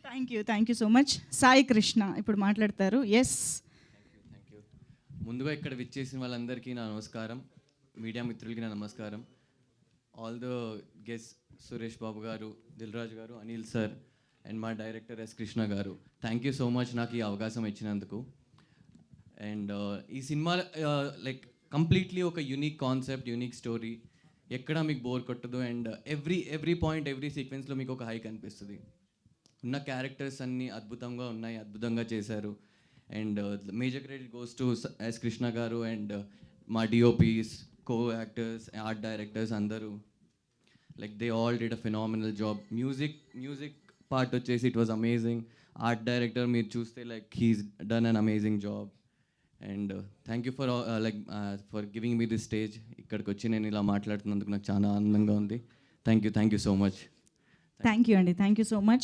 Thank you so much. Sai Krishna ఇప్పుడు మాట్లాడతారు. Yes. Thank you. ముందుగా ఇక్కడ విచ్చేసిన వాళ్ళందరికీ నా నమస్కారం, మీడియా మిత్రులకి నా నమస్కారం. All the guest Suresh Babu గారు, దిల్ రాజు గారు, అనిల్ సార్ అండ్ మా డైరెక్టర్ ఎస్ కృష్ణ గారు, థ్యాంక్ యూ సో మచ్ నాకు ఈ అవకాశం ఇచ్చినందుకు. అండ్ ఈ సినిమా కంప్లీట్లీ ఒక యూనిక్ కాన్సెప్ట్, యూనిక్ స్టోరీ, ఎక్కడ మీకు బోర్ కొట్టదు. అండ్ ఎవ్రీ పాయింట్, ఎవ్రీ సీక్వెన్స్లో మీకు ఒక హై కనిపిస్తుంది. ఉన్న క్యారెక్టర్స్ అన్నీ అద్భుతంగా ఉన్నాయి, అద్భుతంగా చేశారు. And major credit goes to S Krishna garu and మా DOPs, co actors, art directors అందరూ they all did a phenomenal job. Music part వచ్చేసి it was amazing. Art director మీరు చూస్తే he's done an amazing job. And thank you for giving me this stage. ఇక్కడికి వచ్చి నేను ఇలా మాట్లాడుతున్నందుకు నాకు చాలా ఆనందంగా ఉంది. Thank you so much. Thank you అండి. Thank you so much.